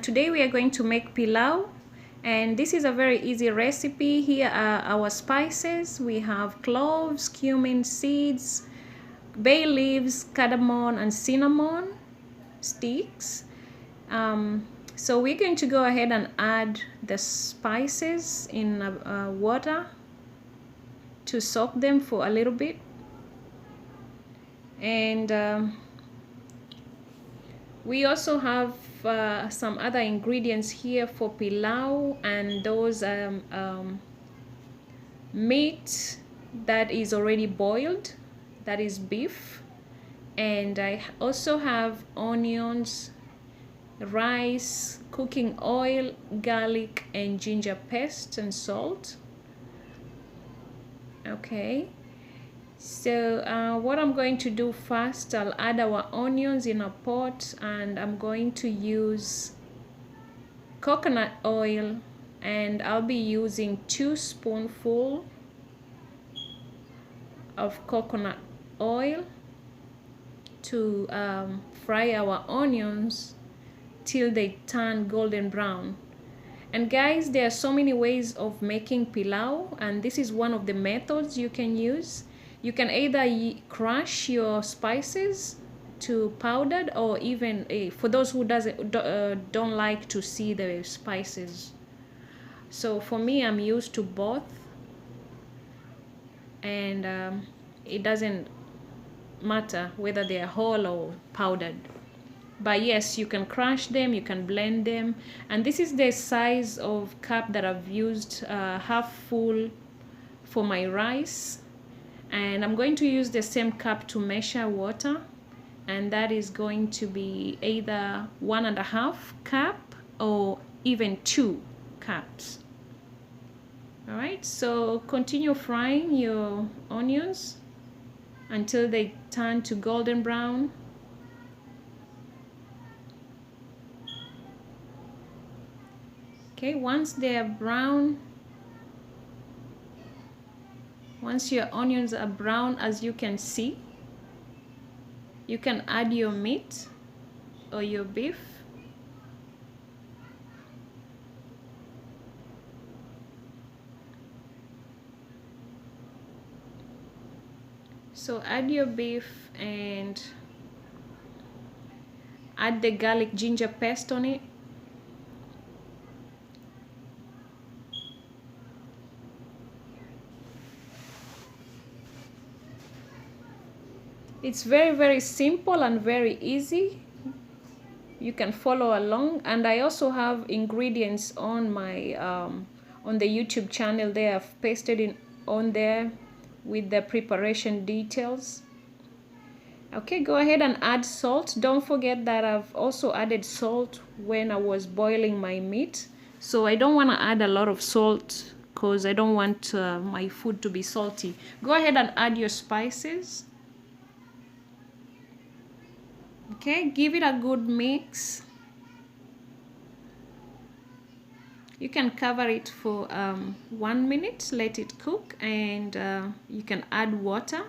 and today we are going to make pilau, and this is a very easy recipe. Here are our spices. We have cloves, cumin seeds, bay leaves, cardamom, and cinnamon sticks. So we're going to go ahead and add the spices in water to soak them for a little bit. And we also have some other ingredients here for pilau, and those meat that is already boiled, that is beef, and I also have onions, rice, cooking oil, garlic and ginger paste, and salt. Okay, so what I'm going to do first, I'll add our onions in a pot, and I'm going to use coconut oil, and I'll be using 2 spoonfuls of coconut oil to fry our onions till they turn golden brown. And guys, there are so many ways of making pilau, and this is one of the methods you can use. You can either crush your spices to powdered, or even for those who don't like to see the spices. So for me, I'm used to both, and it doesn't matter whether they are whole or powdered. But yes, you can crush them, you can blend them. And this is the size of cup that I've used, half full for my rice. And I'm going to use the same cup to measure water, and that is going to be either 1.5 cup or even 2 cups. All right, so continue frying your onions until they turn to golden brown. Okay, once they are brown, once your onions are brown, as you can see, you can add your meat or your beef. So add your beef and add the garlic ginger paste on it. It's very simple and very easy. You can follow along, and I also have ingredients on my on the YouTube channel there. I've pasted it on there with the preparation details. Okay, go ahead and add salt. Don't forget that I've also added salt when I was boiling my meat, so I don't want to add a lot of salt because I don't want my food to be salty. Go ahead and add your spices. Okay, give it a good mix. You can cover it for 1 minute, let it cook, and you can add water.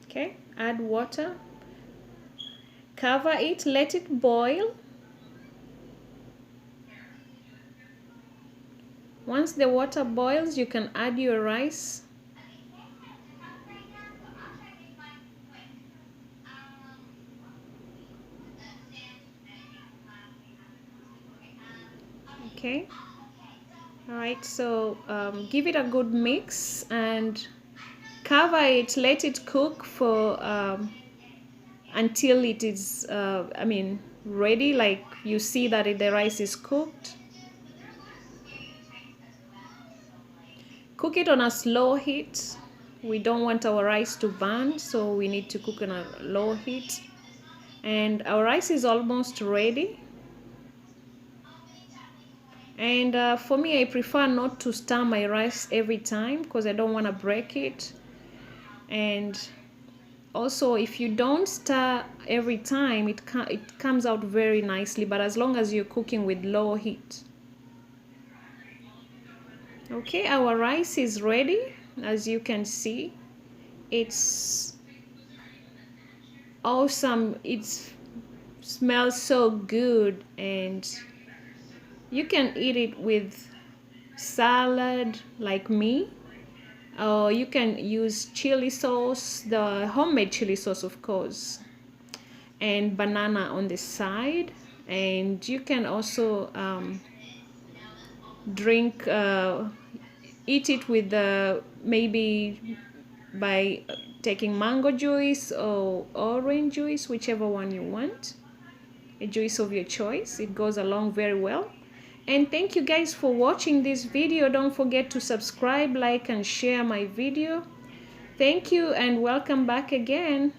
Okay, add water. Cover it, let it boil. Once the water boils, you can add your rice. Okay. All right, so give it a good mix and cover it, let it cook for until it is ready, like you see that the rice is cooked. Cook it on a slow heat. We don't want our rice to burn, so we need to cook on a low heat. And our rice is almost ready. And for me, I prefer not to stir my rice every time because I don't want to break it. And Also, if you don't stir every time, it comes out very nicely, but as long as you're cooking with low heat. Okay, our rice is ready. As you can see, it's awesome. It smells so good, and you can eat it with salad like me, or you can use chili sauce, the homemade chili sauce, of course, and banana on the side. And you can also drink eat it with maybe by taking mango juice or orange juice, whichever one you want, a juice of your choice. It goes along very well. And thank you guys for watching this video. Don't forget to subscribe, like, and share my video. Thank you, and welcome back again.